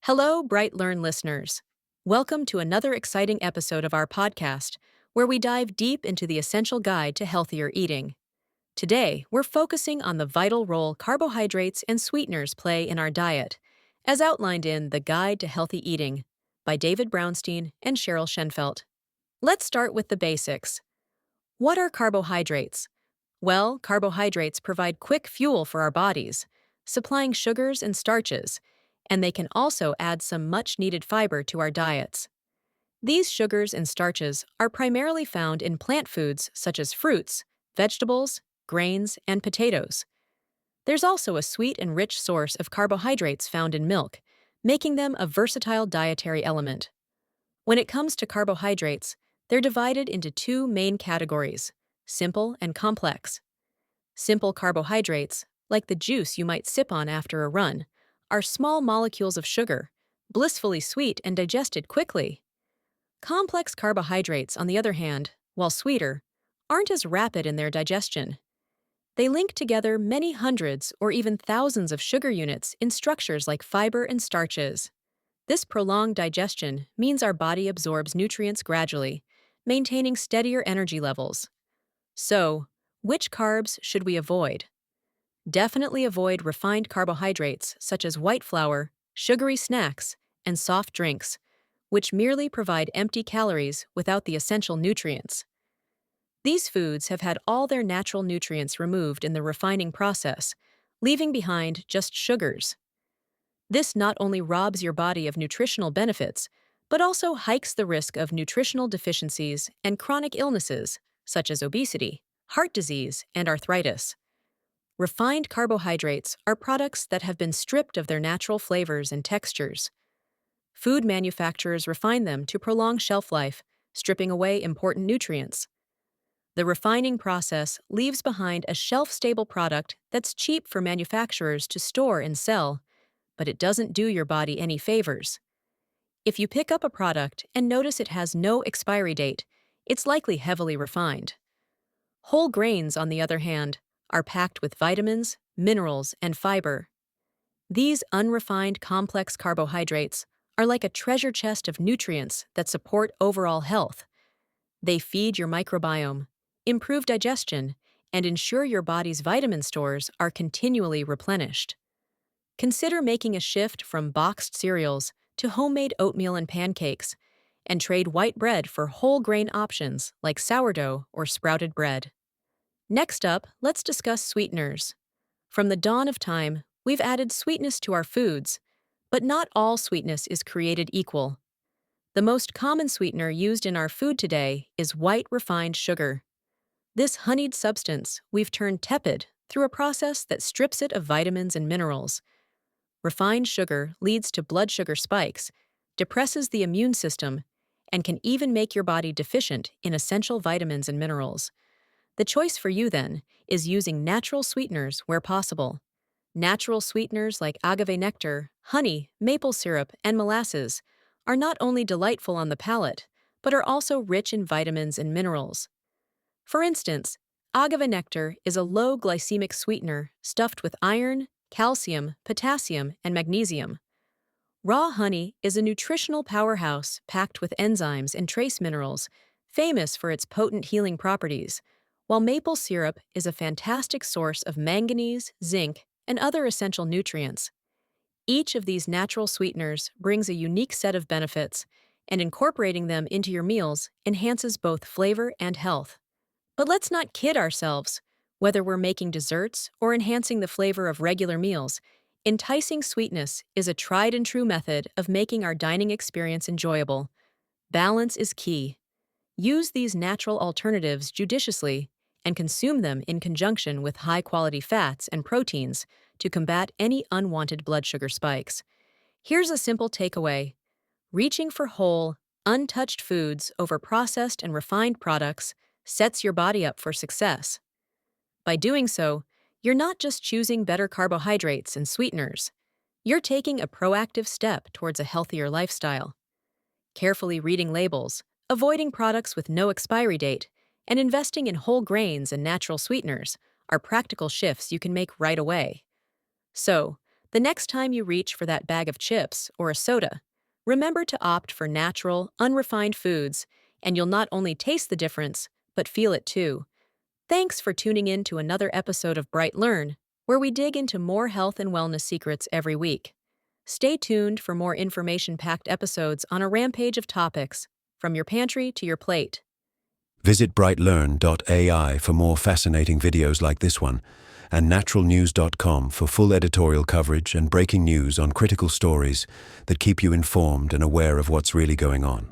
Hello, BrightLearn listeners. Welcome to another exciting episode of our podcast, where we dive deep into the essential guide to healthier eating. Today, we're focusing on the vital role carbohydrates and sweeteners play in our diet, as outlined in The Guide to Healthy Eating by David Brownstein and Sheryl Shenefelt. Let's start with the basics. What are carbohydrates? Well, carbohydrates provide quick fuel for our bodies, supplying sugars and starches, and they can also add some much-needed fiber to our diets. These sugars and starches are primarily found in plant foods such as fruits, vegetables, grains, and potatoes. There's also a sweet and rich source of carbohydrates found in milk, making them a versatile dietary element. When it comes to carbohydrates, they're divided into two main categories: simple and complex. Simple carbohydrates, like the juice you might sip on after a run, are small molecules of sugar, blissfully sweet and digested quickly. Complex carbohydrates, on the other hand, while sweeter, aren't as rapid in their digestion. They link together many hundreds or even thousands of sugar units in structures like fiber and starches. This prolonged digestion means our body absorbs nutrients gradually, maintaining steadier energy levels. So, which carbs should we avoid? Definitely avoid refined carbohydrates such as white flour, sugary snacks, and soft drinks, which merely provide empty calories without the essential nutrients. These foods have had all their natural nutrients removed in the refining process, leaving behind just sugars. This not only robs your body of nutritional benefits, but also hikes the risk of nutritional deficiencies and chronic illnesses such as obesity, heart disease, and arthritis. Refined carbohydrates are products that have been stripped of their natural flavors and textures. Food manufacturers refine them to prolong shelf life, stripping away important nutrients. The refining process leaves behind a shelf-stable product that's cheap for manufacturers to store and sell, but it doesn't do your body any favors. If you pick up a product and notice it has no expiry date, it's likely heavily refined. Whole grains, on the other hand, are packed with vitamins, minerals, and fiber. These unrefined complex carbohydrates are like a treasure chest of nutrients that support overall health. They feed your microbiome, improve digestion, and ensure your body's vitamin stores are continually replenished. Consider making a shift from boxed cereals to homemade oatmeal and pancakes, and trade white bread for whole grain options like sourdough or sprouted bread. Next up, let's discuss sweeteners. From the dawn of time, we've added sweetness to our foods, but not all sweetness is created equal. The most common sweetener used in our food today is white refined sugar. This honeyed substance we've turned tepid through a process that strips it of vitamins and minerals. Refined sugar leads to blood sugar spikes, depresses the immune system, and can even make your body deficient in essential vitamins and minerals. The choice for you, then, is using natural sweeteners where possible. Natural sweeteners like agave nectar, honey, maple syrup, and molasses are not only delightful on the palate, but are also rich in vitamins and minerals. For instance, agave nectar is a low glycemic sweetener stuffed with iron, calcium, potassium, and magnesium. Raw honey is a nutritional powerhouse packed with enzymes and trace minerals, famous for its potent healing properties, while maple syrup is a fantastic source of manganese, zinc, and other essential nutrients. Each of these natural sweeteners brings a unique set of benefits, and incorporating them into your meals enhances both flavor and health. But let's not kid ourselves. Whether we're making desserts or enhancing the flavor of regular meals, enticing sweetness is a tried and true method of making our dining experience enjoyable. Balance is key. Use these natural alternatives judiciously and consume them in conjunction with high-quality fats and proteins to combat any unwanted blood sugar spikes. Here's a simple takeaway. Reaching for whole, untouched foods over processed and refined products sets your body up for success. By doing so, you're not just choosing better carbohydrates and sweeteners. You're taking a proactive step towards a healthier lifestyle. Carefully reading labels, avoiding products with no expiry date, and investing in whole grains and natural sweeteners are practical shifts you can make right away. So, The next time you reach for that bag of chips or a soda, remember to opt for natural, unrefined foods, and you'll not only taste the difference, but feel it too. Thanks for tuning in to another episode of BrightLearn, where we dig into more health and wellness secrets every week. Stay tuned for more information-packed episodes on a rampage of topics, from your pantry to your plate. Visit brightlearn.ai for more fascinating videos like this one, and naturalnews.com for full editorial coverage and breaking news on critical stories that keep you informed and aware of what's really going on.